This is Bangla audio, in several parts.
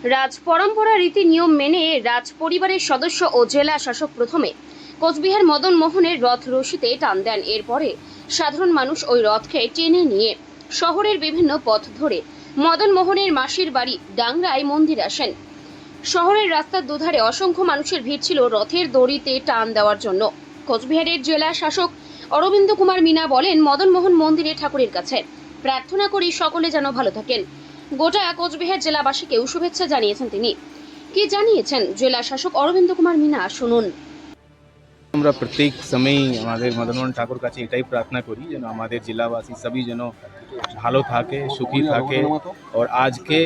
রাজ পরম্পরা রীতি নিয়ম মেনে রাজ পরিবারের সদস্য ও জেলা শাসক প্রথমে কোচবিহার মদন মোহনের রথ রশিতে টান দেন। এরপরে সাধারণ মানুষ ওই রথকে টেনে নিয়ে শহরের বিভিন্ন পথ ধরে মদন মোহনের মাসির বাড়ি ডাংরায় মন্দির আসেন। শহরের রাস্তার দুধারে অসংখ্য মানুষের ভিড় ছিল রথের দড়িতে টান দেওয়ার জন্য। কোচবিহারের জেলা শাসক অরবিন্দ কুমার মিনা বলেন, মদন মোহন মন্দিরে ঠাকুরের কাছে প্রার্থনা করি সকলে যেন ভালো থাকেন। গোটা কোচবিহার জেলাবাসীকেও শুভেচ্ছা জানিয়েছেন তিনি। কি জানিয়েছেন জেলা শাসক অরবিন্দ কুমার মিনা, শুনুন। আমরা প্রত্যেক সময় আমাদের মদন মোহন ঠাকুর কাছে এটাই প্রার্থনা করি যেন আমাদের জেলাবাসী সবই যেন ভালো থাকে, সুখী থাকে। और আজকে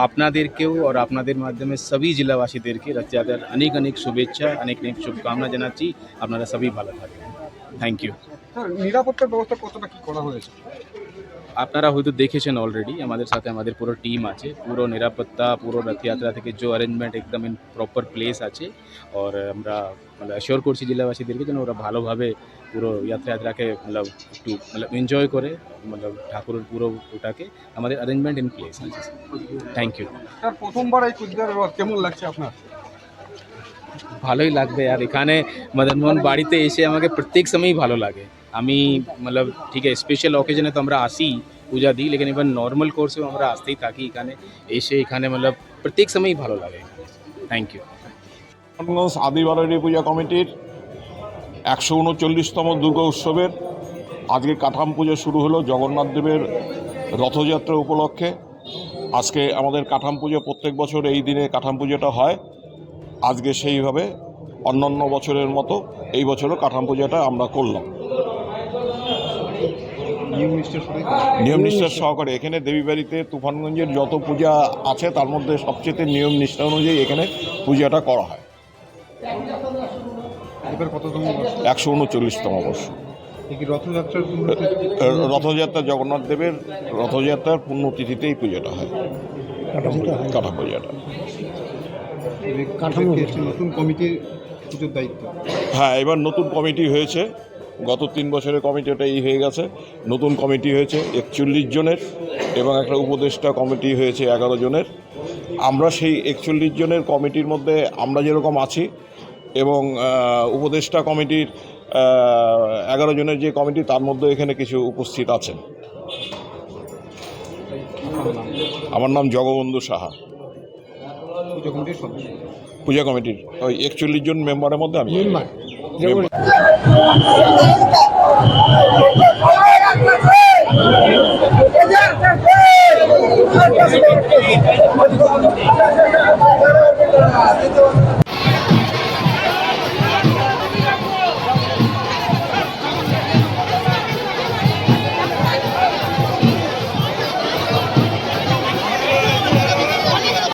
আপনাদেরকেও और আপনাদের মাধ্যমে সবই জেলাবাসীদেরকে রথযাত্রার অনেক অনেক শুভেচ্ছা, অনেক অনেক শুভকামনা জানাচ্ছি। আপনারা সবই ভালো থাকবেন। Thank you. নিরাপত্তার ব্যবস্থা কতটা কি করা হয়েছে? আপনারা হয়তো দেখেছেন অলরেডি, আমাদের সাথে আমাদের পুরো টিম আছে, পুরো নিরাপত্তা, পুরো রথযাত্রা থেকে যে অ্যারেঞ্জমেন্ট একদম ইন প্রপার প্লেস আছে। और আমরা অ্যাসিওর করছি জেলাবাসীদেরকে যেন ওরা ভালোভাবে পুরো যাত্রাকে একটু এনজয় করে, ঠাকুরের পুরো ওটাকে আমাদের অ্যারেঞ্জমেন্ট ইন প্লেস আছে। Thank you. স্যার, প্রথমবার এই কোচবিহারের রথ কেমন লাগছে আপনার? ভালোই লাগবে আর এখানে মদন মোহন বাড়িতে এসে আমাকে প্রত্যেক সময়ই ভালো লাগে। আমি ঠিক আছে, স্পেশাল অকেশনে তো আমরা আসি পূজা দিই, লেকিন এবার নর্মাল কোর্সেও আমরা আসতেই থাকি। এখানে এসে এখানে প্রত্যেক সময়ই ভালো লাগে। Thank you. আদিবারী পূজা কমিটির 139তম দুর্গা উৎসবের আজকে কাঠাম পুজো শুরু হলো জগন্নাথ দেবের রথযাত্রা উপলক্ষে। আজকে আমাদের কাঠাম পুজো প্রত্যেক বছর এই দিনে কাঠাম পুজোটা হয়। আজকে সেইভাবে অন্যান্য বছরের মতো এই বছরও কাঠাম পুজোটা আমরা করলাম নিয়ম নিষ্ঠার সহকারে। এখানে দেবীবাড়িতে তুফানগঞ্জের যত পূজা আছে তার মধ্যে সবচেয়ে নিয়ম নিষ্ঠা অনুযায়ী এখানে পূজাটা করা হয়। 139তম বর্ষ। রথযাত্রা জগন্নাথ দেবের রথযাত্রার পুণ্যতিথিতে এই পূজাটা হয়, কাঠাম পূজাটা। নতুন কমিটির পুজোর দায়িত্ব। হ্যাঁ, এবার নতুন কমিটি হয়েছে। গত 3 বছরের কমিটিটা হয়ে গেছে, নতুন কমিটি হয়েছে 41 জনের এবং একটা উপদেষ্টা কমিটি হয়েছে 11 জনের। আমরা সেই 41 জনের কমিটির মধ্যে আমরা যেরকম আছি এবং উপদেষ্টা কমিটির 11 জনের যে কমিটি তার মধ্যে এখানে কিছু উপস্থিত আছেন। আমার নাম জগবন্ধু সাহা। পূজা কমিটির ওই 41 জন মেম্বারের মধ্যে আমি মেম্বার।